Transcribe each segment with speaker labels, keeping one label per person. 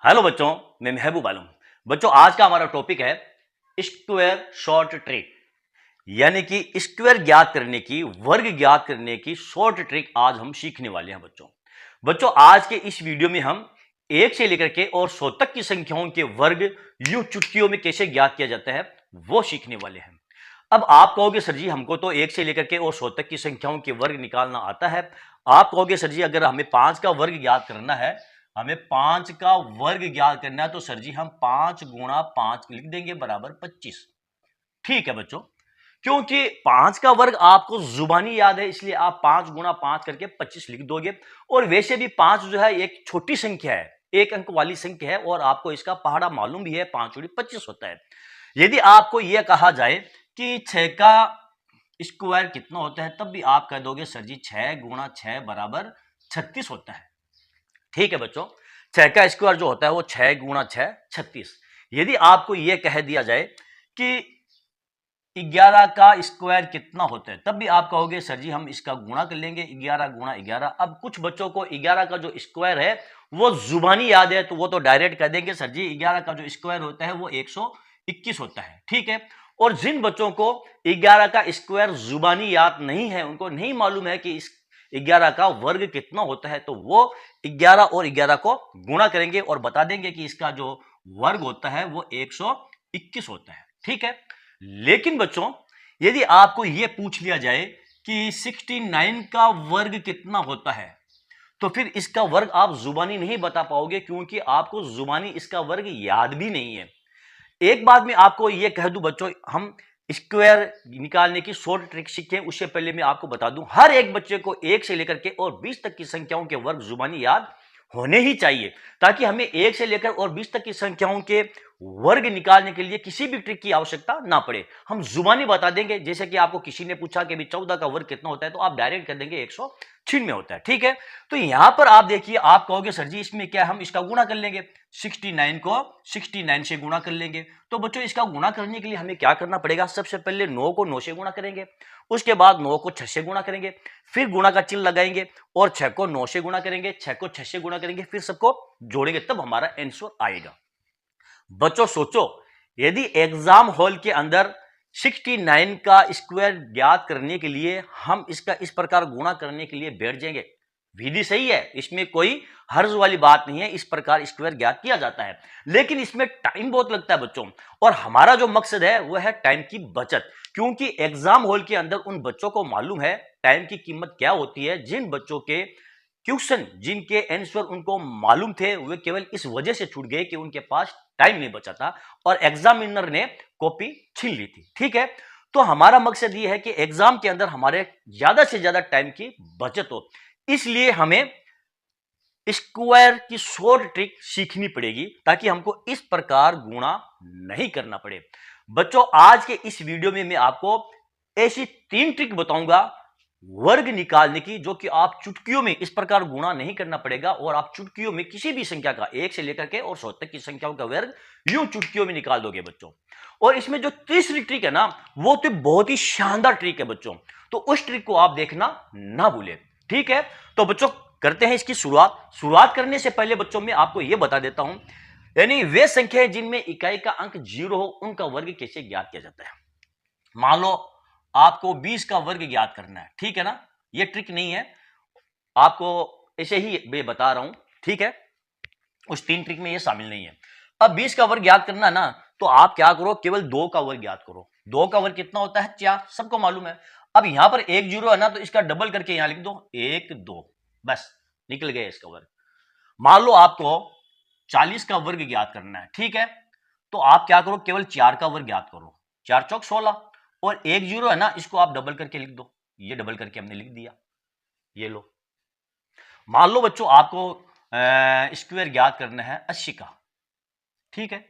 Speaker 1: Hello बच्चों, मैं महबूब आलम। बच्चों, आज का हमारा टॉपिक है स्क्वायर शॉर्ट ट्रिक, यानी कि स्क्वायर ज्ञात करने की, वर्ग ज्ञात करने की शॉर्ट ट्रिक आज हम सीखने वाले हैं। बच्चों आज के इस वीडियो में हम 1 से लेकर के और 100 तक की संख्याओं के वर्ग यूं चुटकियों में कैसे ज्ञात किया जाता है वो सीखने वाले हैं। अब आप कहोगे सर जी हमको तो 1 से लेकर के और 100 तक की संख्याओं के वर्ग निकालना आता है। आप कहोगे सर जी अगर हमें 5 का वर्ग ज्ञात करना है, हमें 5 का वर्ग ज्ञात करना है तो सर जी हम 5 गुणा 5 लिख देंगे बराबर 25। ठीक है बच्चों, क्योंकि 5 का वर्ग आपको जुबानी याद है इसलिए आप 5 गुणा 5 करके 25 लिख दोगे। और वैसे भी 5 जो है एक छोटी संख्या है, एक अंक वाली संख्या है और आपको इसका पहाड़ा मालूम भी है, 5 जोड़ी 25 होता है। यदि आपको यह कहा जाए कि 6 का स्क्वायर कितना होता है तब भी आप कह दोगे सर जी 6 गुणा 6 बराबर 36 होता है। ठीक है बच्चों, 6 का स्क्वायर जो होता है वो 6 गुणा 6 36। यदि आपको यह कह दिया जाए कि 11 का स्क्वायर कितना होता है तब भी आप कहोगे सर जी हम इसका गुणा कर लेंगे 11 गुणा 11। अब कुछ बच्चों को 11 का जो स्क्वायर है वो जुबानी याद है तो वो तो डायरेक्ट कह देंगे सर जी 11 का जो स्क्वायर होता है वो 121 होता है। ठीक है, और जिन बच्चों को 11 का स्क्वायर जुबानी याद नहीं है, उनको नहीं मालूम है कि इस 11 का वर्ग कितना होता है, तो वो 11 और 11 को गुणा करेंगे और बता देंगे कि इसका जो वर्ग होता है वो 121 होता है। ठीक है, लेकिन बच्चों यदि आपको यह पूछ लिया जाए कि 69 का वर्ग कितना होता है तो फिर इसका वर्ग आप जुबानी नहीं बता पाओगे, क्योंकि आपको जुबानी इसका वर्ग याद भी नहीं है। एक बात मैं आपको यह कह दूं बच्चों, हम स्क्वायर निकालने की शॉर्ट ट्रिक सीखें उससे पहले मैं आपको बता दूं हर एक बच्चे को 1 से लेकर के और 20 तक की संख्याओं के वर्ग जुबानी याद होने ही चाहिए, ताकि हमें 1 से लेकर और 20 तक की संख्याओं के वर्ग निकालने के लिए किसी भी ट्रिक की आवश्यकता ना पड़े। हम जुबानी बता देंगे। जैसे कि आपको किसी ने पूछा कि 14 का वर्ग कितना होता है तो आप डायरेक्ट कर देंगे 196 होता है। ठीक है, तो यहां पर आप देखिए, आप कहोगे सर जी इसमें क्या, हम इसका गुणा कर लेंगे, 69 को 69 से गुणा कर लेंगे। तो बच्चों इसका गुणा करने के लिए हमें क्या करना पड़ेगा, सबसे पहले 9 को 9 से गुणा करेंगे, उसके बाद 9 को 6 से गुणा करेंगे, फिर गुणा का चिन्ह लगाएंगे और 6 को 9 से गुणा करेंगे, 6 को 6 से गुणा करेंगे, फिर सबको जोड़ेंगे, तब हमारा आंसर आएगा। बच्चों सोचो, यदि एग्जाम हॉल के अंदर 69 का स्क्वायर ज्ञात करने के लिए हम इसका इस प्रकार गुणा करने के लिए बैठ जाएंगे, विधि सही है, इसमें कोई हर्ज वाली बात नहीं है, इस प्रकार स्क्वायर ज्ञात किया जाता है, लेकिन इसमें टाइम बहुत लगता है बच्चों। और हमारा जो मकसद है वह है टाइम की बचत, क्योंकि एग्जाम हॉल के अंदर उन बच्चों को मालूम है टाइम की कीमत क्या होती है। जिन बच्चों के क्वेश्चन, जिनके आंसर उनको मालूम थे, वे केवल इस वजह से छूट गए कि उनके पास टाइम नहीं बचा था और एग्जामिनर ने कॉपी छीन ली थी। ठीक है, तो हमारा मकसद यह है कि एग्जाम के अंदर हमारे ज्यादा से ज्यादा टाइम की बचत हो, इसलिए हमें स्क्वायर की शॉर्ट ट्रिक सीखनी पड़ेगी ताकि हमको इस प्रकार गुणा नहीं करना पड़े। बच्चों आज के इस वीडियो में मैं आपको ऐसी 3 ट्रिक बताऊंगा वर्ग निकालने की, जो कि आप चुटकियों में इस प्रकार गुणा नहीं करना पड़ेगा और आप चुटकियों में किसी भी संख्या का 1 से लेकर के और 100 तक की संख्याओं का वर्ग यूं चुटकियों में निकाल दोगे बच्चों। और इसमें जो तीसरी ट्रिक है ना, वो तो बहुत ही शानदार ट्रिक है बच्चों, तो उस ट्रिक को आप देखना ना भूलें। ठीक है, तो बच्चों करते हैं इसकी शुरुआत करने से पहले बच्चों में आपको यह बता देता हूं, यानी वे संख्याएं जिनमें इकाई का अंक 0 हो उनका वर्ग कैसे ज्ञात किया जाता है। मान लो आपको 20 का वर्ग ज्ञात करना है, ठीक है ना, ये ट्रिक नहीं है, आपको ऐसे ही मैं बता रहा हूं। ठीक है, उस 3 ट्रिक में ये शामिल नहीं है। अब 20 का वर्ग ज्ञात करना है ना, तो आप क्या करो, केवल 2 का वर्ग ज्ञात करो। 2 का वर्ग कितना होता है, 4, सबको मालूम है। अब यहां पर 1 0 है ना, तो इसका डबल करके यहां लिख दो 1 2, बस निकल गया इसका वर्ग। मान लो आपको 40 का वर्ग ज्ञात करना है, ठीक है, तो आप क्या करो, केवल 4 का वर्ग ज्ञात करो, 4 चौक 16 और 1 0 है ना, इसको आप डबल करके लिख दो, ये डबल करके हमने लिख दिया, ये लो। मान लो बच्चों आपको स्क्वायर ज्ञात करना है 80 का, ठीक है,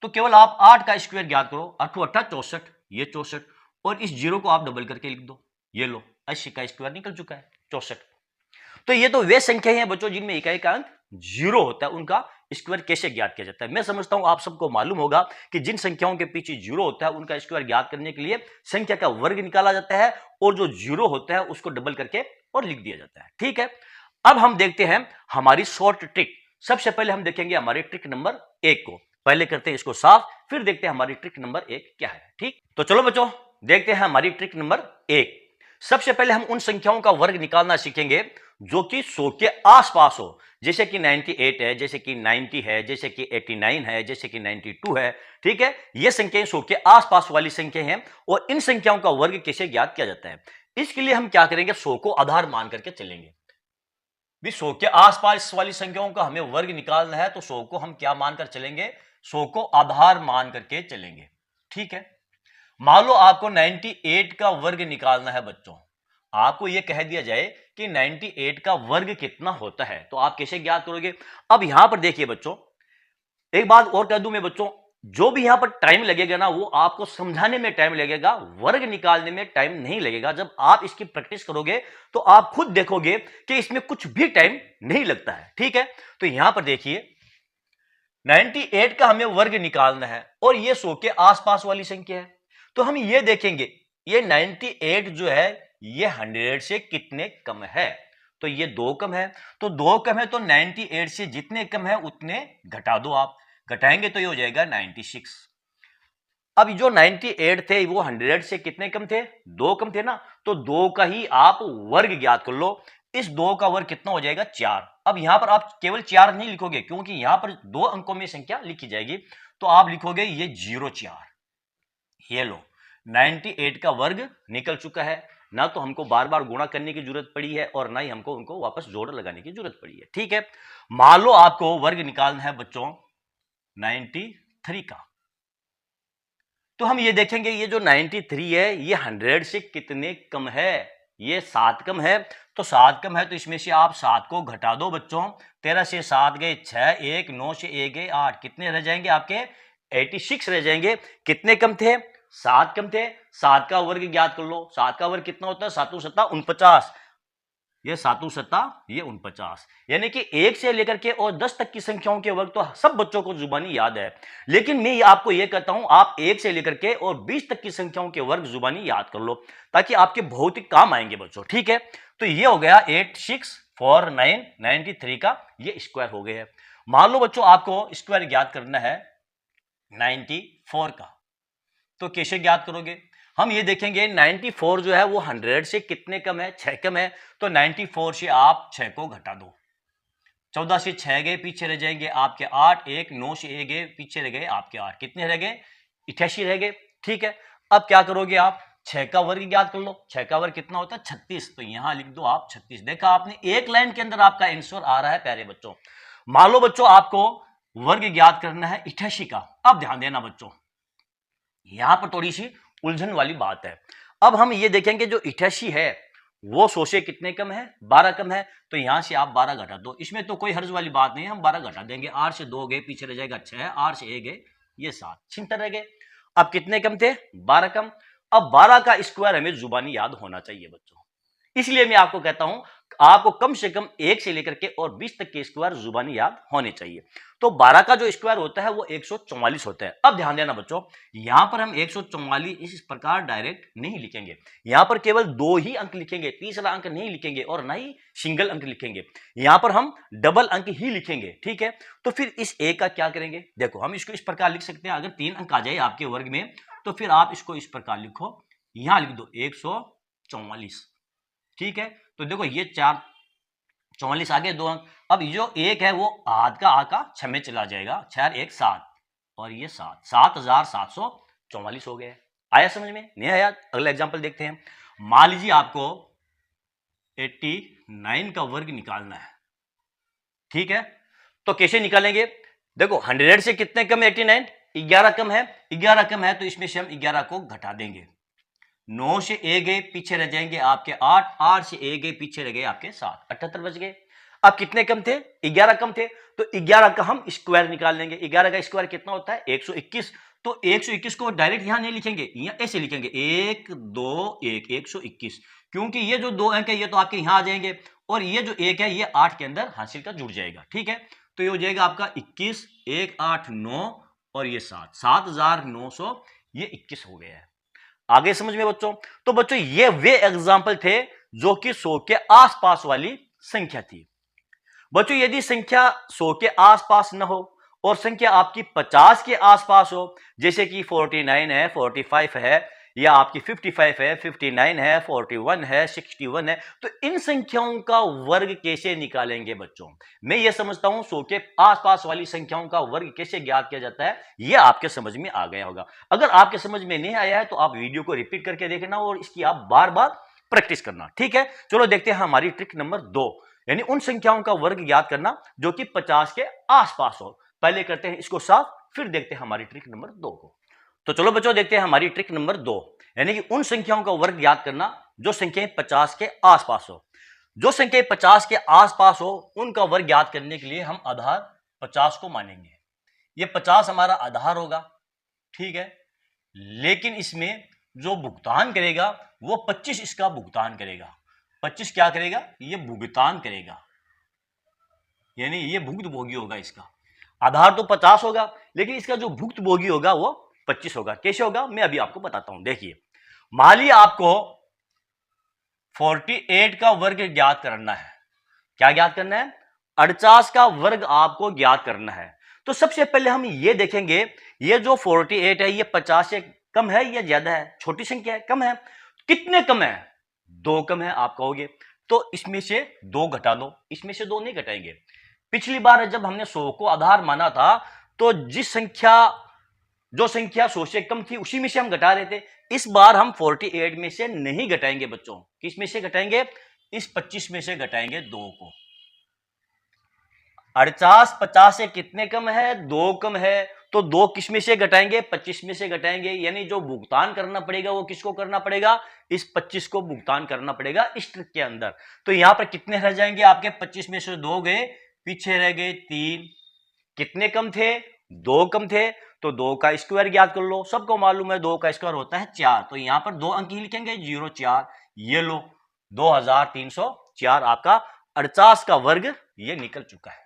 Speaker 1: तो केवल आप 8 का स्क्वायर ज्ञात करो, 8 8 64, ये 64 और इस 0 को आप डबल करके लिख दो, ये लो 80 का स्क्वायर निकल चुका है 64। तो ये तो वे संख्याएं हैं बच्चों जिनमें इकाई का अंक 0 होता है, उनका स्क्वायर कैसे ज्ञात किया जाता है। मैं समझता हूं आप सबको मालूम होगा कि जिन संख्याओं के पीछे 0 होता है उनका स्क्वायर ज्ञात करने के लिए संख्या का वर्ग निकाला जाता है और जो 0 होता है उसको डबल करके और लिख दिया जाता है। ठीक है, अब हम देखते हैं हमारी शॉर्ट ट्रिक सबसे पहले हम देखेंगे हमारी ट्रिक नंबर 1 को। पहले करते हैं इसको साफ, फिर देखते हैं हमारी ट्रिक नंबर 1 क्या है। ठीक, तो चलो बच्चों देखते हैं हमारी ट्रिक नंबर 1। सबसे पहले हम उन संख्याओं का वर्ग निकालना सीखेंगे जो कि 100 के आसपास हो, जैसे कि 98 है, जैसे कि 90 है, जैसे कि 89 है, जैसे कि 92 है। ठीक है, ये संख्याएं 100 के आसपास वाली संख्या हैं। और इन संख्याओं का वर्ग कैसे ज्ञात किया जाता है, इसके लिए हम क्या करेंगे, 100 को आधार मान करके चलेंगे। भी 100 के आसपास वाली संख्याओं का हमें वर्ग निकालना है, तो 100 को हम क्या मानकर चलेंगे, 100 को आधार मान करके चलेंगे। ठीक है, मान लो आपको 98 का वर्ग निकालना है बच्चों, आपको यह कह दिया जाए कि 98 का वर्ग कितना होता है, तो आप कैसे ज्ञात करोगे। अब यहां पर देखिए बच्चों, एक बात और कह दूं मैं बच्चों, जो भी यहां पर टाइम लगेगा ना, वो आपको समझाने में टाइम लगेगा, वर्ग निकालने में टाइम नहीं लगेगा। जब आप इसकी प्रैक्टिस करोगे तो आप खुद देखोगे कि इसमें कुछ भी टाइम नहीं लगता है। ठीक है, तो यहां पर देखिए 98 का हमें वर्ग निकालना है और ये 100 के आसपास वाली संख्या है, तो हम ये देखेंगे ये 98 जो है ये 100 से कितने कम है, तो ये 2 कम है, तो 2 कम है तो 98 से जितने कम है उतने घटा दो। आप घटाएंगे तो ये हो जाएगा 96। अब जो 98 थे वो 100 से कितने कम थे, 2 कम थे ना, तो 2 का ही आप वर्ग ज्ञात कर लो। इस 2 का वर्ग कितना हो जाएगा, 4। अब यहां पर आप केवल 4 नहीं लिखोगे, क्योंकि यहां पर 2 अंकों में संख्या लिखी जाएगी, तो आप लिखोगे ये 04। ये लो 98 का वर्ग निकल चुका है, ना तो हमको बार बार गुणा करने की जरूरत पड़ी है और ना ही हमको उनको वापस जोड़ लगाने की जरूरत पड़ी है। ठीक है, मान लो आपको वर्ग निकालना है बच्चों 93 का, तो हम ये देखेंगे ये जो 93 है ये 100 से कितने कम है, ये 7 कम है, तो 7 कम है तो इसमें से आप 7 को घटा दो बच्चों। 13 से 7 गए 6, 1 9 से 1 गए 8, कितने रह जाएंगे आपके 86 रह जाएंगे। कितने कम थे, 7 कम थे। 7 का वर्ग ज्ञात कर लो, 7 का वर्ग कितना होता है, 7 7 49, ये 7 7 ये 49, यानी कि 1 से लेकर के और 10 तक की संख्याओं के वर्ग तो सब बच्चों को जुबानी याद है, लेकिन मैं आपको यह कहता हूं आप 1 से लेकर के और 20 तक की संख्याओं के वर्ग जुबानी याद कर लो, ताकि आपके बहुत ही काम आएंगे बच्चों। ठीक है, तो ये हो गया 864993 का ये स्क्वायर हो गया है। मान लो बच्चों आपको स्क्वायर ज्ञात करना है 94 का, तो कैसे ज्ञात करोगे, हम ये देखेंगे 94 जो है वो 100 से कितने कम है, 6 कम है, तो 94 से आप 6 को घटा दो। 14 से 6 गए पीछे रह जाएंगे आपके 8, 1 9 से 1 गए पीछे रह गए आपके 8, कितने रह गए 88 रह गए। ठीक है, अब क्या करोगे आप 6 का वर्ग ज्ञात कर लो, 6 का वर्ग कितना होता है 36, तो यहां लिख दो आप 36। देखा आपने, एक लाइन के अंदर आपका आंसर आ रहा है प्यारे बच्चों। मान लो बच्चों आपको वर्ग ज्ञात करना है 88 का। अब ध्यान देना बच्चों, यहां पर थोड़ी सी उलझन वाली बात है। अब हम ये देखेंगे जो 88 है वो 100 से कितने कम है, 12 कम है, तो यहां से आप 12 घटा दो, इसमें तो कोई हर्ज वाली बात नहीं है, हम 12 घटा देंगे। 8 से 2 गए पीछे रह जाएगा 6, 8 से 1 गए ये 7, छिहत्तर रह गए। अब कितने कम थे, 12 कम। अब 12 का स्क्वायर हमें जुबानी याद होना चाहिए बच्चों, इसलिए मैं आपको कहता हूं आपको कम से कम 1 से लेकर के और 20 तक के स्क्वायर जुबानी याद होने चाहिए। तो 12 का जो स्क्वायर होता है वो 144 होता है। अब ध्यान देना बच्चों, यहां पर हम 144 इस प्रकार डायरेक्ट नहीं लिखेंगे, यहां पर केवल 2 ही अंक लिखेंगे, तीसरा अंक नहीं लिखेंगे और ना ही सिंगल अंक लिखेंगे, यहां पर हम डबल अंक ही लिखेंगे। ठीक है, तो फिर इस a का क्या करेंगे, देखो हम इसको इस प्रकार लिख सकते हैं, अगर 3 अंक आ जाए आपके वर्ग में तो फिर आप इसको इस प्रकार लिखो, यहां लिख दो 144। ठीक है, तो देखो ये 44 आगे 2 अंक। अब जो 1 है वो आध का आका 6 में चला जाएगा, 6 1 7 और ये 7, 7744 हो गए। आया समझ में, नहीं आया? अगला एग्जांपल देखते हैं। मान लीजिए आपको 89 का वर्ग निकालना है। ठीक है, तो कैसे निकालेंगे, देखो 100 से कितने कम है 89, 11 कम है, 11 कम है तो इसमें से हम 11 को घटा देंगे। 9 से 1 गए पीछे रह जाएंगे आपके 8, 8 से 1 गए पीछे रह गए आपके 7, 78 बच गए। अब कितने कम थे, 11 कम थे, तो 11 का हम स्क्वायर निकाल लेंगे। 11 का स्क्वायर कितना होता है 121, तो 121 को डायरेक्ट यहां नहीं लिखेंगे, यहां ऐसे लिखेंगे 1 2 1 121, क्योंकि ये जो 2 अंक है ये तो आपके यहां आ जाएंगे और ये जो 1 है ये 8 के अंदर हासिल का जुड़ जाएगा। ठीक है, तो ये हो जाएगा आपका 21, 1 8 9 और ये 7, 7900 ये 21 हो गया है। आगे समझ में बच्चों, तो बच्चों ये वे एग्जाम्पल थे जो कि 100 के आसपास वाली संख्या थी। बच्चों यदि संख्या 100 के आसपास न हो और संख्या आपकी 50 के आसपास हो, जैसे कि 49 है, 45 है, या आपकी 55 है, 59 है, 41 है, 61 है, तो इन संख्याओं का वर्ग कैसे निकालेंगे बच्चों? मैं ये समझता हूं 100 के आसपास वाली संख्याओं का वर्ग कैसे ज्ञात किया जाता है, ये आपके समझ में आ गया होगा। अगर आपके समझ में नहीं आया है तो आप वीडियो को रिपीट करके देखना और इसकी आप बार बार प्रैक्टिस करना। ठीक है, चलो देखते हैं हमारी ट्रिक नंबर 2, यानी उन संख्याओं का वर्ग ज्ञात करना जो कि 50 के आसपास हो। पहले करते हैं इसको साफ, फिर देखते हैं हमारी ट्रिक नंबर 2 को। तो चलो बच्चों देखते हैं हमारी ट्रिक नंबर 2, यानी कि उन संख्याओं का वर्ग ज्ञात करना जो संख्याएं 50 के आसपास हो। जो संख्याएं 50 के आसपास हो उनका वर्ग ज्ञात करने के लिए हम आधार 50 को मानेंगे। ये 50 हमारा आधार होगा, ठीक है, लेकिन इसमें जो भुगतान करेगा वो 25 इसका भुगतान करेगा। 25 क्या करेगा? ये भुगतान करेगा, यानी ये भुक्तभोगी होगा। इसका आधार तो 50 होगा लेकिन इसका जो भुक्तभोगी होगा वो 25 होगा। कैसे होगा मैं अभी आपको बताता हूं। देखिए, मान लीजिए आपको 48 का वर्ग ज्ञात करना है। क्या ज्ञात करना है? 48 का वर्ग आपको ज्ञात करना है। तो सबसे पहले हम ये देखेंगे ये जो 48 है ये 50 से कम है या ज्यादा है? छोटी संख्या है, कम है। कितने कम है? 2 कम है। आप कहोगे तो इसमें से 2 घटा दो। इसमें से 2 नहीं घटाएंगे। पिछली बार जब हमने 100 को आधार माना था तो जो संख्या 100 से कम थी उसी में से हम घटा रहे थे। इस बार हम 48 में से नहीं घटाएंगे बच्चों। किस में से घटाएंगे? इस 25 में से घटाएंगे 2 को। 48 50 से कितने कम है? 2 कम है। तो 2 किस में से घटाएंगे? 25 में से घटाएंगे। यानी जो भुगतान करना पड़ेगा वो किसको करना पड़ेगा? इस 25 को भुगतान करना पड़ेगा इस ट्रिक के अंदर। तो यहां पर कितने रह जाएंगे आपके? 25 में से 2 गए, पीछे रह गए 3। कितने कम थे? 2 कम थे। तो 2 का स्क्वायर ज्ञात कर लो। सबको मालूम है 2 का स्क्वायर होता है 4। तो यहां पर 2 अंक ही लिखेंगे, 0 4। ये लो 2304 आपका 48 का वर्ग ये निकल चुका है।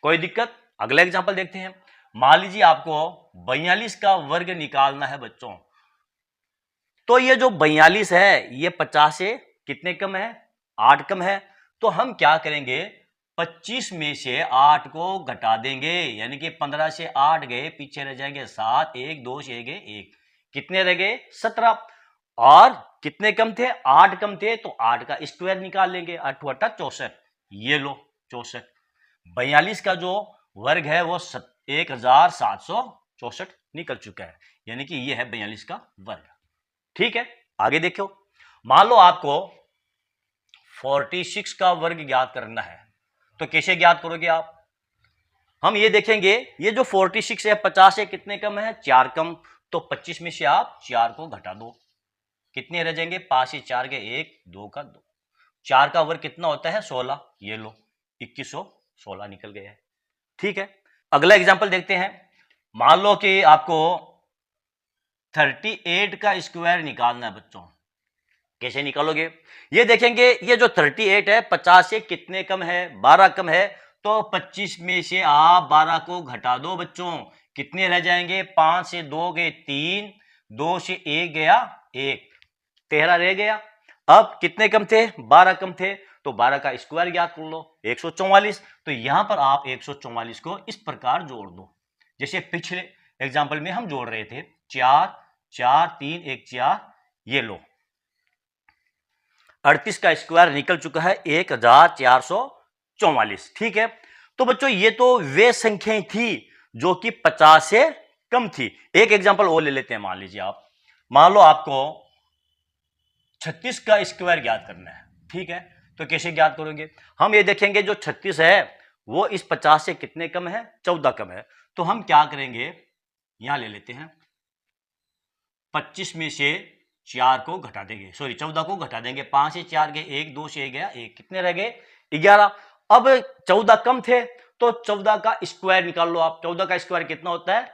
Speaker 1: कोई दिक्कत? अगला एग्जांपल देखते हैं। मान लीजिए आपको 42 का वर्ग निकालना है बच्चों। तो ये जो 42 है ये 50 से कितने कम है? 8 कम है। तो हम क्या करेंगे? 25 में से 8 को घटा देंगे, यानी कि 15 से 8 गए, पीछे रह जाएंगे 7, 1 2 से गए 1। कितने रह गए? 17। और कितने कम थे? 8 कम थे। तो 8 का स्क्वायर निकाल लेंगे, 8 × 8 64। ये लो 64। 42 का जो वर्ग है वो 1764 निकल चुका है, यानी कि ये है 42 का वर्ग। ठीक है, आगे देखो। मान लो आपको 46 का वर्ग ज्ञात करना है। तो कैसे ज्ञात करोगे आप? हम ये देखेंगे ये जो 46 है 50 से कितने कम है? 4 कम। तो 25 में से आप 4 को घटा दो। कितने रह जाएंगे? 5 से 4 गए 1, 2 का 2। 4 का वर्ग कितना होता है? 16। ये लो 2116 निकल गया है। ठीक है, अगला एग्जांपल देखते हैं। मान लो कि आपको 38 का स्क्वायर निकालना है बच्चों। कैसे निकालोगे? ये देखेंगे ये जो 38 है 50 से कितने कम है? 12 कम है। तो 25 में से आप 12 को घटा दो बच्चों। कितने रह जाएंगे? 5 से 2 गए 3, 2 से 1 गया 1, 13 रह गया। अब कितने कम थे? 12 कम थे। तो 12 का स्क्वायर ज्ञात कर लो, 144। तो यहां पर आप 144 को इस प्रकार जोड़ दो जैसे पिछले एग्जाम्पल में हम जोड़ रहे थे। 4 4 3 1 4। ये लो 38 का स्क्वायर निकल चुका है 1444। ठीक है, तो बच्चों ये तो वे संख्याएं थी जो कि 50 से कम थी। एक एग्जांपल और ले लेते हैं। मान लीजिए आप, मान लो आपको 36 का स्क्वायर ज्ञात करना है। ठीक है, तो कैसे ज्ञात करोगे? हम ये देखेंगे जो 36 है वो इस 50 से कितने कम है? 14 कम है। तो हम क्या करेंगे? यहां ले लेते हैं 25 में से 4 को घटा देंगे, सॉरी 14 को घटा देंगे। 5 से 4 गए 1, 2 से 1 गया 1। कितने रह गए? 11। अब 14 कम थे तो 14 का स्क्वायर निकाल लो आप। 14 का स्क्वायर कितना होता है?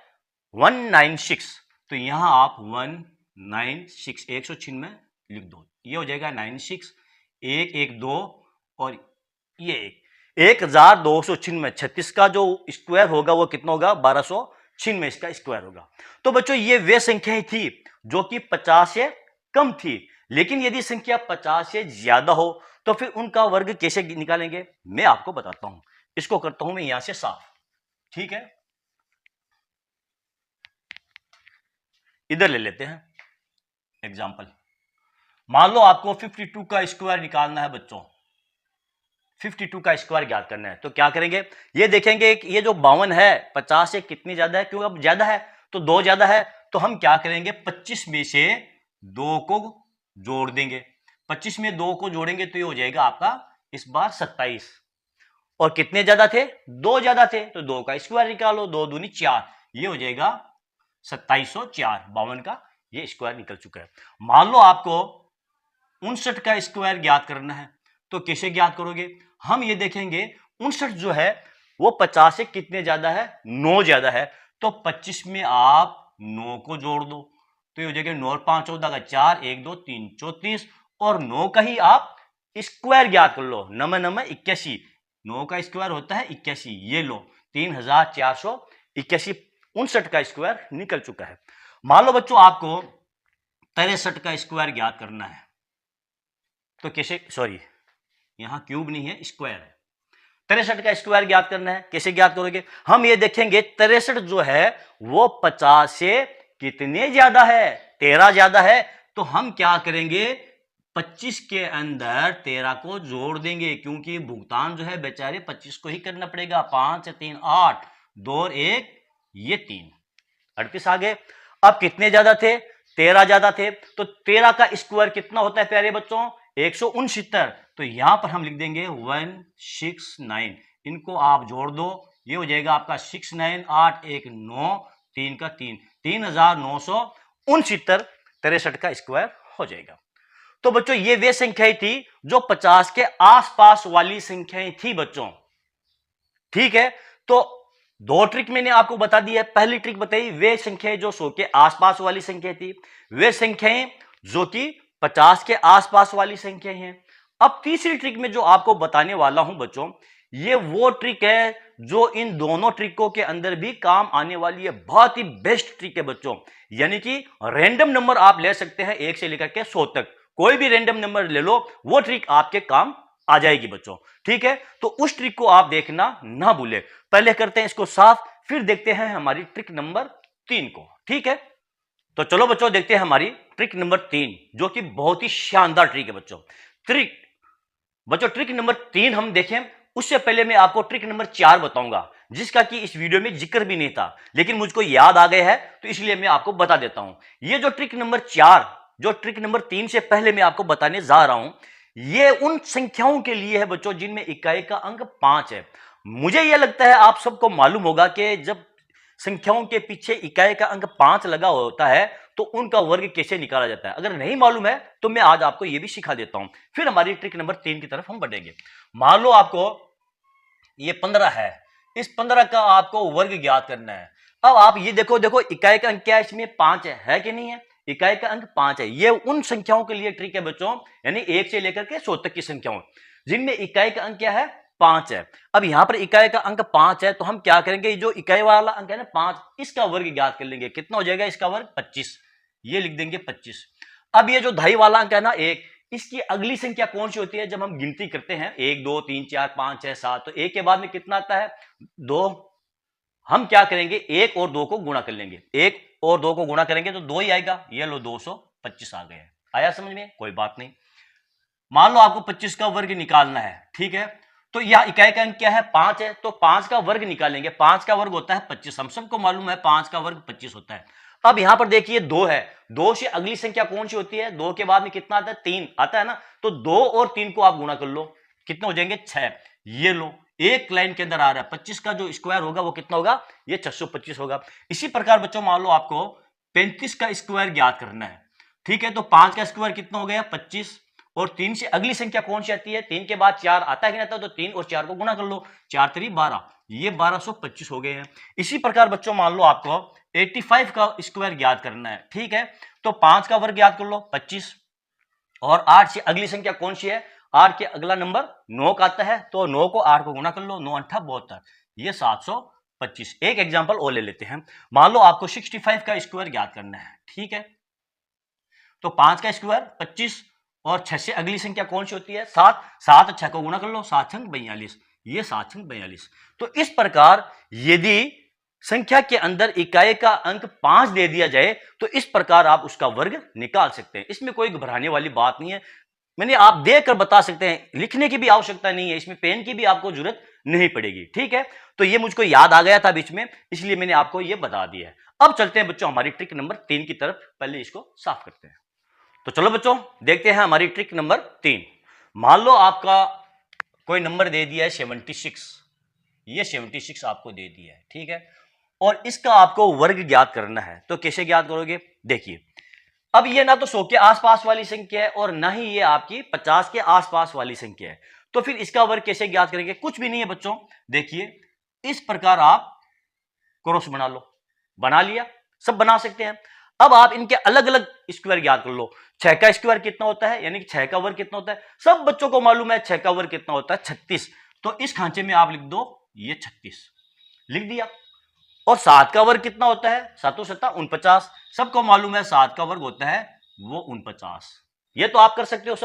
Speaker 1: 196। तो यहां आप 196 196 लिख दो। ये हो जाएगा 96 1 1 2 और ये 1296। 36 का जो स्क्वायर होगा वो कितना होगा? 1296 इसका स्क्वायर होगा। तो बच्चों ये वे संख्याएं थी जो कि 50 से कम थी। लेकिन यदि संख्या 50 से ज्यादा हो तो फिर उनका वर्ग कैसे निकालेंगे मैं आपको बताता हूं। इसको करता हूं मैं यहां से साफ, ठीक है। इधर ले लेते हैं एग्जाम्पल। मान लो आपको 52 का स्क्वायर निकालना है बच्चों, 52 का स्क्वायर ज्ञात करना है। तो क्या करेंगे, ये देखेंगे कि ये जो 52 है 50 से कितनी ज्यादा है, क्योंकि अब ज्यादा है तो 2 ज्यादा है, तो हम क्या करेंगे 25 में से 2 को जोड़ देंगे। 25 में 2 को जोड़ेंगे तो ये हो जाएगा आपका इस बार 27। और कितने ज्यादा थे, 2 ज्यादा थे, तो 2 का स्क्वायर निकालो, 2 दूनी 4, ये हो जाएगा 2704। 52 का ये स्क्वायर निकल चुका है। मान लो आपको 59 का स्क्वायर ज्ञात करना है, तो कैसे ज्ञात करोगे, हम ये देखेंगे 59 जो है वो 50 से कितने ज्यादा है, 9 ज्यादा है, तो 25 में आप 9 को जोड़ दो, तो ये हो जाएगा 9 और 5 14 का 4, 1 2 3 34, और 9 का ही आप स्क्वायर ज्ञात कर लो, नम 81। 9 का स्क्वायर होता है 81, ये लो 3481। 59 का स्क्वायर निकल चुका है। मान लो बच्चों आपको 63 का स्क्वायर ज्ञात करना है, तो कैसे, सॉरी यहां क्यूब नहीं है स्क्वायर है। 63 का स्क्वायर ज्ञात करना है, कैसे ज्ञात करोगे, हम ये देखेंगे 63 जो है वो 50 से कितने ज्यादा है, 13 ज्यादा है, तो हम क्या करेंगे 25 के अंदर 13 को जोड़ देंगे, क्योंकि भुगतान जो है बेचारे 25 को ही करना पड़ेगा। 5 3 8, 2 और 1 ये 3, 38 आ गए। अब कितने ज्यादा थे, 13 ज्यादा थे, तो 13 का स्क्वायर कितना होता है प्यारे बच्चों, 169। तो यहां पर हम लिख देंगे 169, इनको आप जोड़ दो, ये हो जाएगा आपका 69 8 1 9 3 का 3, 3969। 63 का स्क्वायर हो जाएगा। तो बच्चों ये वे संख्याएं थी जो 50 के आसपास वाली संख्याएं थी बच्चों, ठीक है। तो 2 ट्रिक मैंने आपको बता दी है। पहली ट्रिक बताई वे संख्याएं जो 100 के आसपास वाली संख्या थी, वे संख्याएं जो कि 50 के आसपास वाली संख्याएं हैं। अब तीसरी ट्रिक में जो आपको बताने वाला हूं बच्चों, ये वो ट्रिक है जो इन दोनों ट्रिकों के अंदर भी काम आने वाली है। बहुत ही बेस्ट ट्रिक है बच्चों, यानी कि रैंडम नंबर आप ले सकते हैं 1 से लेकर के 100 तक, कोई भी रैंडम नंबर ले लो, वो ट्रिक आपके काम आ जाएगी बच्चों, ठीक है। तो उस ट्रिक को आप देखना ना भूले। पहले करते हैं इसको साफ, फिर देखते हैं हमारी ट्रिक नंबर 3 को, ठीक है। तो चलो बच्चों देखते हैं हमारी ट्रिक नंबर 3, जो कि बहुत ही शानदार ट्रिक है बच्चों। ट्रिक नंबर 3 हम देखें, उससे पहले मैं आपको ट्रिक नंबर 4 बताऊंगा, जिसका कि इस वीडियो में जिक्र भी नहीं था, लेकिन मुझको याद आ गया है, तो इसलिए मैं आपको बता देता हूं। ये जो ट्रिक नंबर 4, जो ट्रिक नंबर 3 से पहले मैं आपको बताने जा रहा हूं, ये उन संख्याओं के लिए है बच्चों जिनमें इकाई का अंक 5 है। मुझे यह लगता है आप सबको मालूम होगा कि जब संख्याओं के पीछे इकाई का अंक 5 लगा होता है तो उनका वर्ग कैसे निकाला जाता है। अगर नहीं मालूम है तो मैं आज आपको यह भी सिखा देता हूं, फिर हमारी ट्रिक नंबर 3 की तरफ हम बढ़ेंगे। मान लो आपको ये 15 है, इस 15 का आपको वर्ग ज्ञात करना है। अब आप ये देखो इकाई का अंक क्या है, इसमें 5 है कि नहीं है, इकाई का अंक 5 है। ये उन संख्याओं के लिए ट्रिक है बच्चों, यानी 1 से लेकर के 100 तक की संख्याओं जिनमें इकाई का अंक क्या है, 5 है। अब यहां पर इकाई का अंक 5 है, तो हम क्या करेंगे, जो इकाई वाला अंक है ना 5, इसका वर्ग ज्ञात कर लेंगे। कितना हो जाएगा इसका वर्ग, 25, ये लिख देंगे 25। अब ये जो दहाई वाला अंक है ना 1, इसकी अगली संख्या कौन सी होती है, जब हम गिनती करते हैं 1 2 3 4 5 6 7, तो 1 के बाद में कितना आता है, 2। हम क्या करेंगे 1 और 2 को गुणा कर लेंगे, 1 और 2 को गुणा करेंगे तो 2 ही आएगा, ये लो 225 आ गए। आया समझ में, कोई बात नहीं। मान लो आपको 25 का वर्ग निकालना है, ठीक है। तो यह इकाई का अंक क्या है, 5 है, तो 5 का वर्ग निकालेंगे। 5 का वर्ग होता है 25, हम सबको मालूम है 5 का वर्ग 25 होता है। अब यहां पर देखिए 2 है, 2 से अगली संख्या कौन सी होती है, 2 के बाद में कितना आता है, 3 आता है ना, तो 2 और 3 को आप गुणा कर लो, कितने हो जाएंगे 6। ये लो एक लाइन के अंदर आ रहा है, 25 का जो स्क्वायर होगा वो कितना होगा, ये 625 होगा। इसी प्रकार बच्चों मान लो आपको 35 का स्क्वायर ज्ञात करना है, ठीक है। तो 5 का स्क्वायर कितना हो गया 25, और 3 से अगली संख्या कौन सी आती है, 3 के बाद 4 आता है कि नहीं आता, तो 3 और 4 को गुणा कर लो, 4 3 12, ये 1225 हो गए हैं। इसी प्रकार बच्चों मान लो आपको 85 का स्क्वायर ज्ञात करना है, ठीक है। तो 5 का वर्ग ज्ञात कर लो 25, और 8 से अगली संख्या कौन सी है, 8 के अगला नंबर 9 का आता है, तो 9 को 8 को गुणा कर लो, 9 8 72, ये 725। एक एग्जांपल और ले लेते हैं। मान लो आपको 65 का स्क्वायर ज्ञात करना है, ठीक है। तो 5 का स्क्वायर 25, और 6 से अगली संख्या कौन सी होती है? 7। 7 और 6 को गुणा कर लो, 7 छंग 42, ये 7 छंग 42। तो इस प्रकार यदि संख्या के अंदर इकाई का अंक 5 दे दिया जाए तो इस प्रकार आप उसका वर्ग निकाल सकते हैं। इसमें कोई घबराने वाली बात नहीं है, मैंने आप देखकर बता सकते हैं, लिखने की भी आवश्यकता नहीं है, इसमें पेन की भी आपको जरूरत नहीं पड़ेगी। ठीक है, तो ये मुझको याद आ गया था बीच में, इसलिए मैंने आपको ये बता दिया है। अब चलते हैं बच्चों हमारी ट्रिक नंबर 3 की तरफ, पहले इसको साफ करते हैं। तो चलो बच्चों देखते हैं हमारी ट्रिक नंबर 3। मान लो आपका कोई नंबर दे दिया है 76, ये 76 आपको दे दिया है, ठीक है, और इसका आपको वर्ग ज्ञात करना है। तो कैसे ज्ञात करोगे? देखिए, अब ये ना तो 100 के आसपास वाली संख्या है और ना ही ये आपकी 50 के आसपास वाली संख्या है, तो फिर इसका वर्ग कैसे ज्ञात करेंगे? कुछ भी नहीं है बच्चों, देखिए इस प्रकार आप क्रॉस बना लो, बना लिया, सब बना सकते हैं। अब आप इनके अलग अलग स्क्वायर ज्ञात कर लो। 6 का स्क्वायर कितना होता है, यानी कि 6 का वर्ग कितना होता है? सब बच्चों को मालूम है 6 का वर्ग कितना होता है, 36। तो इस खांचे में आप लिख दो ये 36, लिख दिया। और 7 का वर्ग कितना होता है? 7 7 49, सबको मालूम है 7 का वर्ग होता है वो 49। ये तो आप कर सकते हो,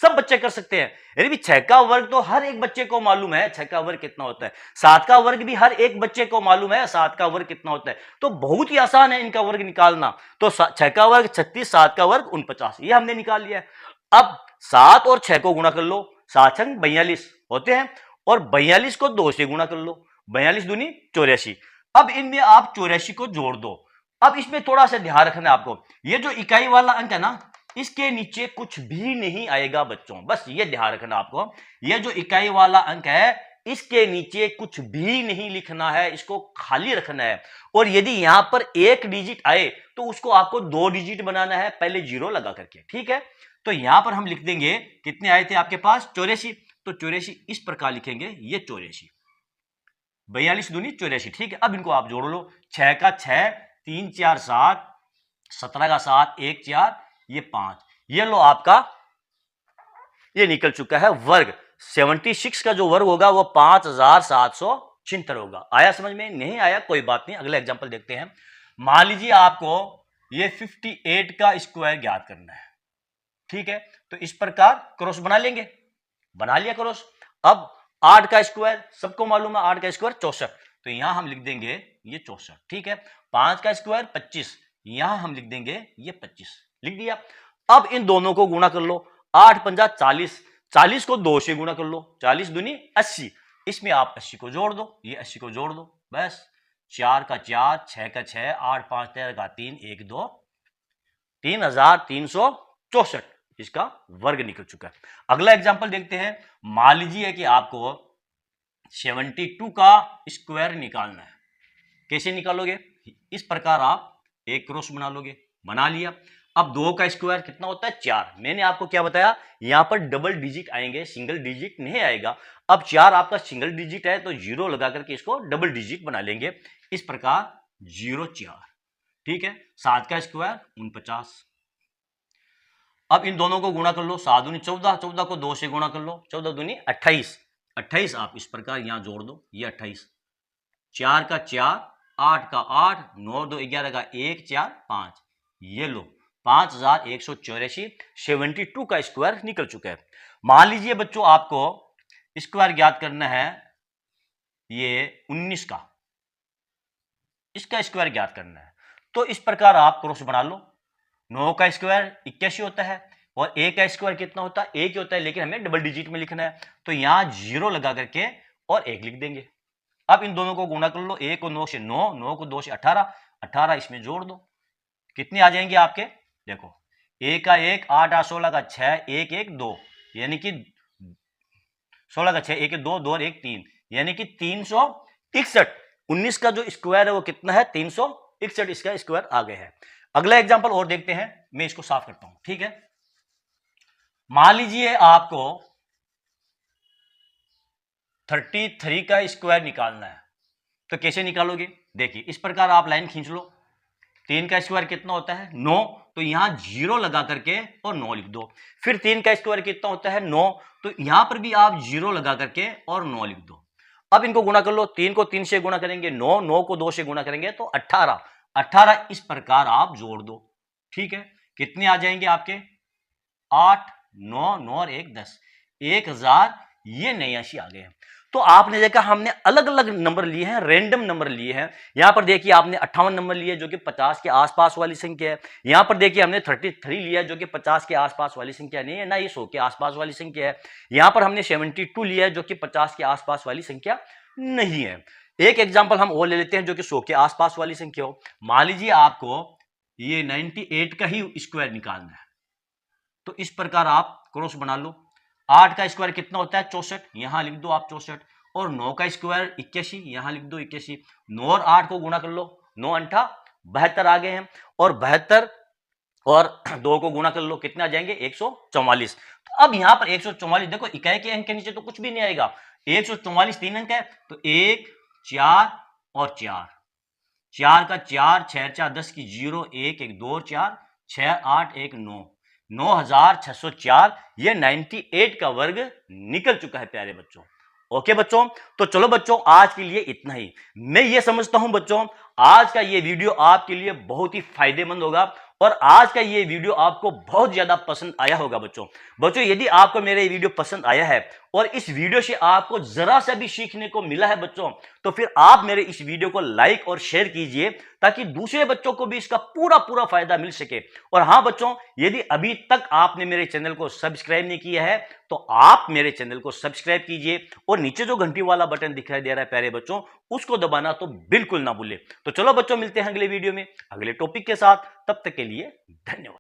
Speaker 1: सब बच्चे कर सकते हैं। यानी भी 6 का वर्ग तो हर एक बच्चे को मालूम है 6 का वर्ग कितना होता है, 7 का वर्ग भी हर एक बच्चे को मालूम है 7 का वर्ग कितना होता है। तो बहुत ही आसान है इनका वर्ग निकालना। तो 6 का वर्ग 36, 7 का वर्ग 49, ये हमने निकाल लिया है। अब 7 और 6 को गुणा कर लो, 7 छंग 42 होते हैं, और 42 को 2 से गुणा कर लो, 42 दूनी 84। अब इनमें आप 84 को जोड़ दो। अब इसमें थोड़ा सा ध्यान रखना है आपको, ये जो इकाई वाला अंक है ना, इसके नीचे कुछ भी नहीं आएगा बच्चों, बस ये ध्यान रखना आपको। ये जो इकाई वाला अंक है इसके नीचे कुछ भी नहीं लिखना है, इसको खाली रखना है। और यदि यहां पर एक डिजिट आए तो उसको आपको 2 डिजिट बनाना है, पहले 0 लगा करके, ठीक है। तो यहां पर हम लिख देंगे, कितने आए थे आपके पास? 84। तो 84 इस प्रकार लिखेंगे, ये 84, 42 दूनी 84, ठीक है। अब इनको आप जोड़ लो, 6 का 6, 3 4 7, 17 का 7, 1 4, ये 5, ये लो आपका ये निकल चुका है वर्ग। 76 का जो वर्ग होगा वो 5776 होगा। आया समझ में? नहीं आया कोई बात नहीं, अगला एग्जांपल देखते हैं। मान लीजिए आपको ये 58 का स्क्वायर ज्ञात करना है, ठीक है। तो इस प्रकार क्रॉस बना लेंगे, बना लिया क्रॉस। अब 8 का स्क्वायर सबको मालूम है, 8 का स्क्वायर 64, तो यहां हम लिख देंगे ये 64, ठीक है। 5 का स्क्वायर 25, यहां हम लिख देंगे ये 25, लिख दिया। अब इन दोनों को गुणा कर लो, 8 पंजा 40, 40 को 2 से गुणा कर लो, 40 दूनी 80, इसमें आप 80 को जोड़ दो, ये 80 को जोड़ दो, बस 4 का 4, 6 का 6, 8 5 13 का 3, 1 2, 3364 इसका वर्ग निकल चुका है। अगला एग्जांपल देखते हैं। मान लीजिए कि आपको 72 का स्क्वायर निकालना है, कैसे निकालोगे? इस प्रकार आप एक क्रॉस बना लोगे, बना लिया। अब 2 का स्क्वायर कितना होता है? 4। मैंने आपको क्या बताया, यहां पर डबल डिजिट आएंगे, सिंगल डिजिट नहीं आएगा। अब 4 आपका सिंगल डिजिट है तो 0 लगा करके इसको डबल डिजिट बना लेंगे, इस प्रकार 0 4, ठीक है। 7 का स्क्वायर 49। अब इन दोनों को गुणा कर लो, 7 दूनी 14, 14 को 2 से गुणा कर लो, 14 दूनी 28, 28 आप इस प्रकार यहां जोड़ दो, ये 28, 4 का 4, 8 का 8, 9 2 11 का 1 4 5, ये लो 5184, 72 का स्क्वायर निकल चुका है। मान लीजिए बच्चों आपको स्क्वायर ज्ञात करना है ये 19 का, इसका स्क्वायर ज्ञात करना है। तो इस प्रकार आप क्रॉस बना लो, 9 का स्क्वायर 81 होता है और 1 का स्क्वायर कितना होता है? 1 ही होता है, लेकिन हमें डबल डिजिट में लिखना है, तो यहां 0 लगा करके और 1 लिख देंगे। अब इन दोनों को गुणा कर लो, 1 को 9 से 9, 9 को 2 से 18, 18 इसमें जोड़ दो, कितने आ जाएंगे आपके? देखो 1 का 1, 8 8 16 का 6, 1 1 2, यानी कि 16 का 6, 1 2 2 और 1 3, यानी कि 361। 19 का जो स्क्वायर है वो कितना है? 361 इसका स्क्वायर आ गया है। अगला एग्जांपल और देखते हैं, मैं इसको साफ करता हूं, ठीक है। मान लीजिए आपको 33 का स्क्वायर निकालना है, तो कैसे निकालोगे? देखिए इस प्रकार आप लाइन खींच लो, 3 का स्क्वायर कितना होता है? 9, तो यहां 0 लगा करके और 9 लिख दो। फिर 3 का स्क्वायर कितना होता है? 9, तो यहां पर भी आप 0 लगा करके और 9 लिख दो। अब इनको गुणा कर लो, 3 को 3 से गुणा करेंगे 9, 9 को 2 से गुणा करेंगे तो 18, 18 इस प्रकार आप जोड़ दो, ठीक है। कितने आ जाएंगे आपके? 8 9 9 और 1 10, 1000 ये 89 आ गए हैं। तो आपने देखा हमने अलग अलग नंबर लिए हैं, रैंडम नंबर लिए हैं। यहां पर देखिए आपने 58 नंबर लिए जो कि 50 के आसपास वाली संख्या है। यहां पर देखिए हमने 33 लिया जो कि 50 के आसपास वाली संख्या नहीं है, ना ये 100 के आसपास वाली संख्या है। यहां पर हमने 72 लिया है जो कि 50 के आसपास वाली संख्या नहीं है। एक एग्जाम्पल हम और ले लेते हैं जो कि 100 के आसपास वाली संख्या हो। मान लीजिए आपको ये 98 का ही स्क्वायर निकालना है, तो इस प्रकार आप क्रॉस बना लो। 8 का स्क्वायर कितना होता है 64, यहां लिख दो आप 64। और 9 का स्क्वायर 81, यहां लिख दो 81। 9 और 8 को गुणा कर लो, 9 अंठा 72 आ गए हैं। और 72 और 2 को गुणा कर लो, कितने आ जाएंगे 144। तो अब यहां पर 144 देखो, इकाई के अंक के नीचे तो कुछ भी नहीं आएगा। 144 तीन अंक है, तो 1 4 और 4, 4 का 4, 6 4 10 की 0, 1 1 2 4, 6 8 1 9, 9604, ये 98 का वर्ग निकल चुका है प्यारे बच्चों। ओके बच्चों, तो चलो बच्चों आज के लिए इतना ही। मैं ये समझता हूं बच्चों आज का ये वीडियो आपके लिए बहुत ही फायदेमंद होगा और आज का ये वीडियो आपको बहुत ज्यादा पसंद आया होगा बच्चों। बच्चों यदि आपको मेरा ये वीडियो पसंद आया है और इस वीडियो से आपको जरा सा भी सीखने को मिला है बच्चों, तो फिर आप मेरे इस वीडियो को लाइक और शेयर कीजिए ताकि दूसरे बच्चों को भी इसका पूरा पूरा फायदा मिल सके। और हां बच्चों, यदि अभी तक आपने मेरे चैनल को सब्सक्राइब नहीं किया है तो आप मेरे चैनल को सब्सक्राइब कीजिए और नीचे जो घंटी वाला बटन दिखाई दे रहा है प्यारे बच्चों, उसको दबाना तो बिल्कुल ना भूले। तो चलो बच्चों मिलते हैं अगले वीडियो में अगले टॉपिक के साथ, तब तक के लिए धन्यवाद।